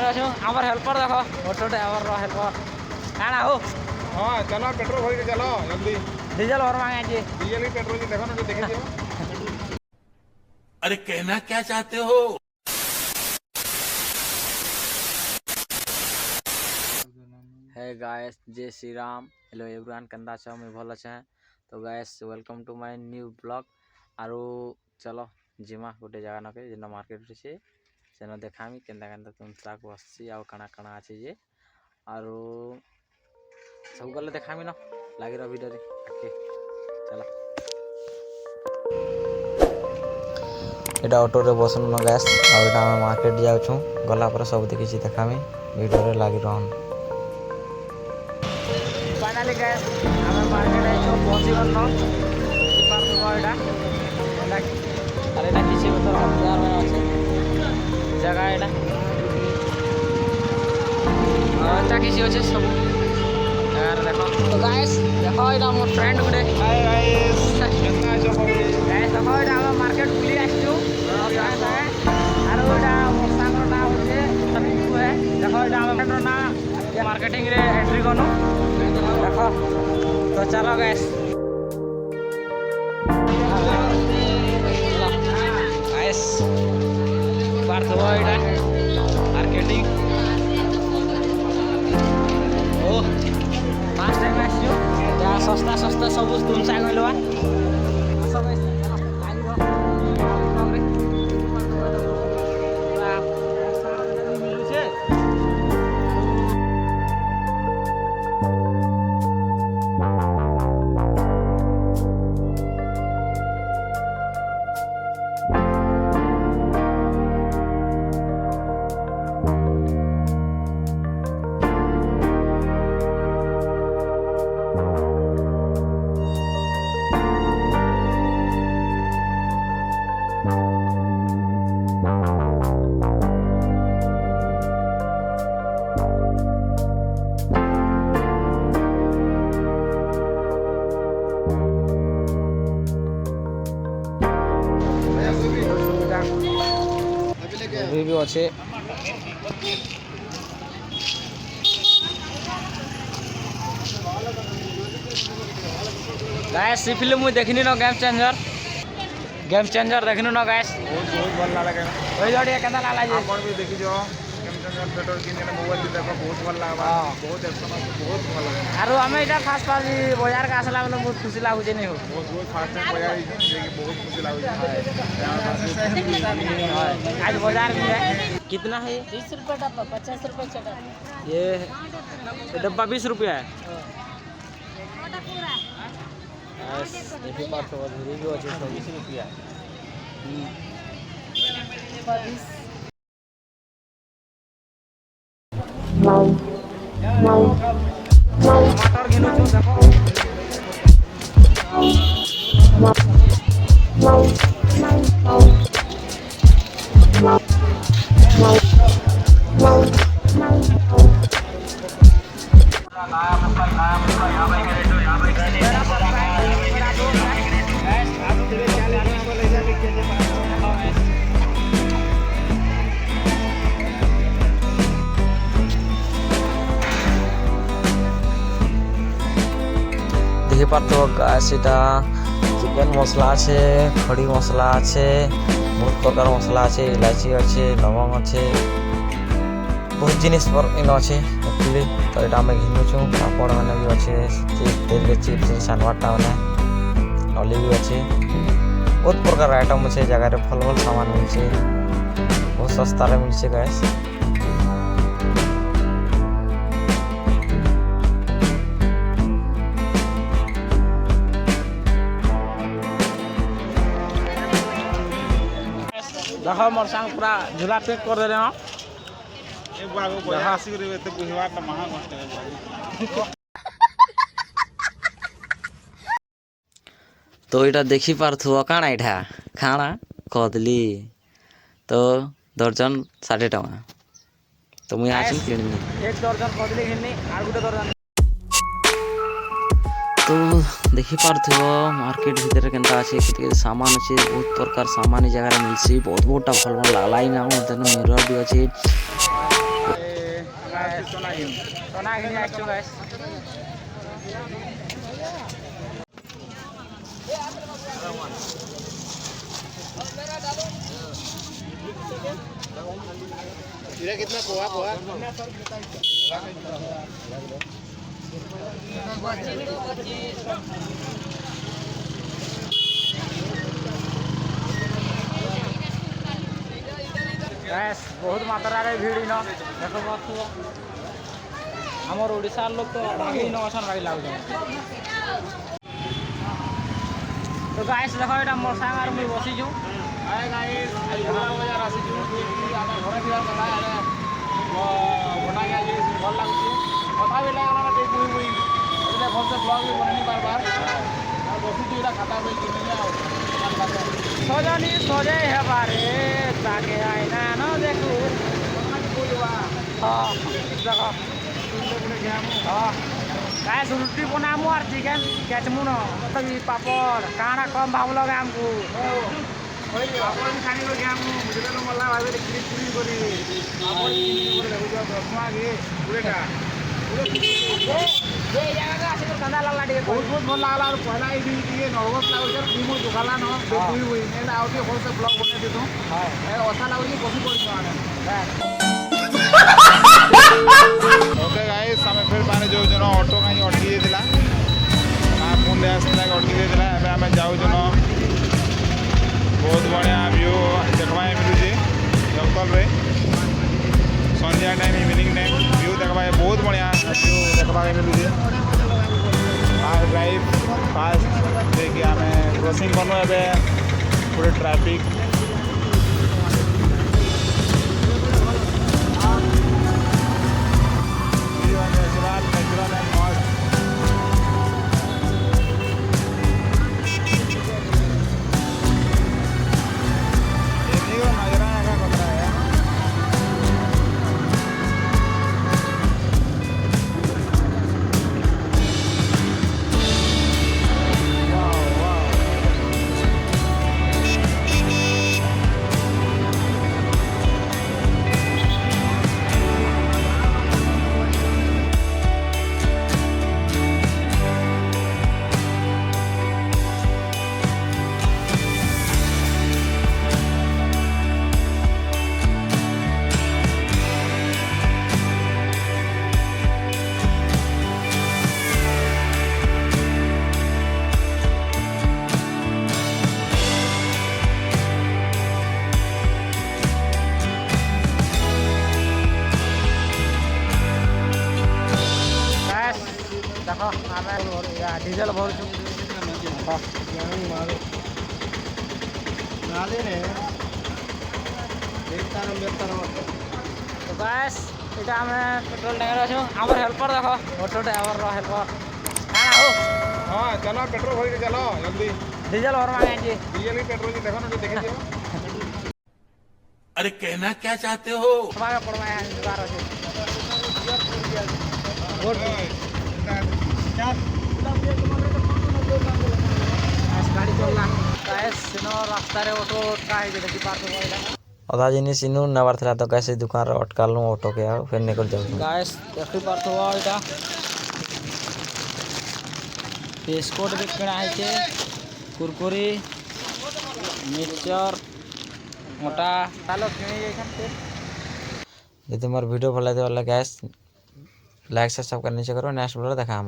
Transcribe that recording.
अच्छे आमर हेल्पर देखो छोटे आमर हेल्पर काना हो हाँ चलो पेट्रोल भर के चलो जल्दी डीजल और मांगे जी डीजल की पेट्रोल की देखो ना देखे दियो अरे कहना क्या चाहते हो। है गाइस जय श्री राम हेलो एवरीवन कंदा छ मैं भल अच्छे तो guys welcome to my new blog आरो चलो जिमा गोटे जगह नके जेना मार्केट से सेना देखामी केंदा केंदा तुम साक बससी आ कणा कणा अछि जे आरो सब गले देखामी न लागी रह वीडियो रे ओके चलो एटा ऑटो रे बसन न गाइस आ एटा हम मार्केट जाउ छु गला पर सब देखि छी देखामी वीडियो रे लागी रहन फाइनली गाइस हम मार्केट आइ छु पहुंची गन न पार दुबा एटा अरे ना किसी मतलब बाजार में আছে जगह एटा अच्छा किसी होचे सब यार देखो तो गाइस देखो एटा मोर फ्रेंड गुडे हाय गाइस केतना छ सब गाइस देखो एटा हम मार्केट बुली आइछु और गाइस है आरो एटा मोर सांग ना होचे तनिकु है देखो एटा हम फ्रेंड ना मार्केटिंग रे एंट्री कोनु देखो तो चलो गाइस गाइस बार तो एटा मार्केटिंग ओ फास्ट टाइम आइछु या सस्ता सस्ता सब तुम साग मिलवा सब गाइस लाइन रो हमरे मिलु छे रिव्यू अच्छे गाइस सी फिल्म मु देखनी न गेम चेंजर देखनी न गाइस बहुत भल लागे ओइ जड़े केना लाला जे आपण भी देखि जो कैमरा पेट्रोल किन जने मोबाइल भी देखो बहुत भल लागबा बहुत एक्शन बहुत भल लागे आरो हमें इटा फास्ट फास्ट बाजार का आसला मतलब बहुत खुशी लागु जे नहीं हो बहुत फास्ट टाइम बाजार जे कि बहुत खुशी लागे आज बाजार में है कितना है 20 रुपये डब्बा 50 रुपये चटा ये डब्बा 20 रुपया है देखिए बात तो रिव्यू अच्छे 20 रुपया टमाटर घेनु छु देखो देखि पारतो सेटा चिकेन मसला আছে खड़ी मसला আছে बहुत प्रकार मसला আছে इलायची আছে लवंग আছে बहुत जिनिस पर इन আছে एक्चुअली तो एटा हम घिनु छु पापड़ माने भी আছে तेल के चिप्स सानवाटा माने ऑलिव भी আছে बहुत प्रकार आइटम আছে जगह रे फल फल सामान मिलছে बहुत सस्ता रे मिलছে गाइस देखो मोर संग पूरा झूला पैक कर दे ना एक बार वो बाजार आसी करे एते बुझवा त महा कष्ट है तो इटा देखी पारथु काना इठा खाना कदली तो दर्जन 60 टका तो मुई आछि किननी एक दर्जन कदली किननी आर गुटे दर्जन तो देखी पारथु मार्केट भीतर केनता अछि केते सामान अछि बहुत प्रकार सामान जगह मिलसी बहुत बोटा भल भल लागलाई ना देन मिरर भी अछि सोना घेऊन सोना घेऊन आसଛୁ गाइस इधर कितना पोहा पोहा गाइस बहुत मात्रा रे भीड़ इन देखो बात हमर ओडिसा लोग तो आगे इन असन भाई लागो तो गाइस देखो एटा मोर संग आर मुई बसी छु आए गाइस आज बड़ा बाजार आसी छु कि आमे घरे थिया कला आले बना गया जे भल लागुची कथा भी लागला ना देख मुई એટલે ફોન से ब्लॉग भी बननी बार बार और बसी छु एटा खाता पे किने आओ सजनी सजे हेबारे ताके आइना न देखु हां देखो हां गाइस रोटी बनामु और चिकन केचमु न तभी पापड़ काना कम भाव लगे हमको ओइ आपण खानी को गयामु मुझे तो मल्ला भाबे क्लिक क्लिक करी आपण किनी करे लागु जो दसमा गे पुरेटा ये जगह का आसे कंदा लाला डी बहुत बहुत भल लागला और पहला ई दिए नर्वस लागो सर टीम दुखाला न देखुई हुई ने आउ के होल से ब्लॉग बने देतो हां ए ओसा लागो जी बसी पड़ी आने ओके गाइस हमें फिर माने जो जनो ऑटो काई अटकी देला आ फोन दे आसला अटकी देला एबे हमें जाऊ जनो बहुत बढ़िया व्यू देखवा मिलू जी जंगल रे संध्या टाइम इवनिंग टाइम व्यू देखवा बहुत बढ़िया व्यू देखवा मिलू जी आज ड्राइव फास्ट देखिए हमें क्रॉसिंग करनो एबे पूरे ट्रैफिक नेचुरल एंड मस्त नजरा है कतरा है देखो आमे डीजल भरछु तो गाइस एटा हमें पेट्रोल टैंकर अछि हमर हेल्पर देखो ऑटो ड्राइवर रो हेल्पर काना हो हां चलो पेट्रोल भर के चलो जल्दी डीजल भरवा गए जी डीजल की पेट्रोल की देखो ना तो देखे दियो अरे कहना क्या चाहते हो हमारा पड़वा है इंतजार अछि वोट गाड़ी चलला गाइस सिनो रास्ता रे ऑटो ट्राई के देखि पार होइला अधा जिनिस इनु नबार थिला तो कैसे दुकान रे अटकालनु ऑटो के आउ फिर निकल जाऊ गाइस देखि पार तो एटा बिस्कुट भी किना है छे कुरकुरी मिक्सचर मोटा तालो किनी जाइछन से यदि मोर वीडियो भल लगे गाइस लाइक सब्सक्राइब करने से करो नेक्स्ट वीडियो देखा हम।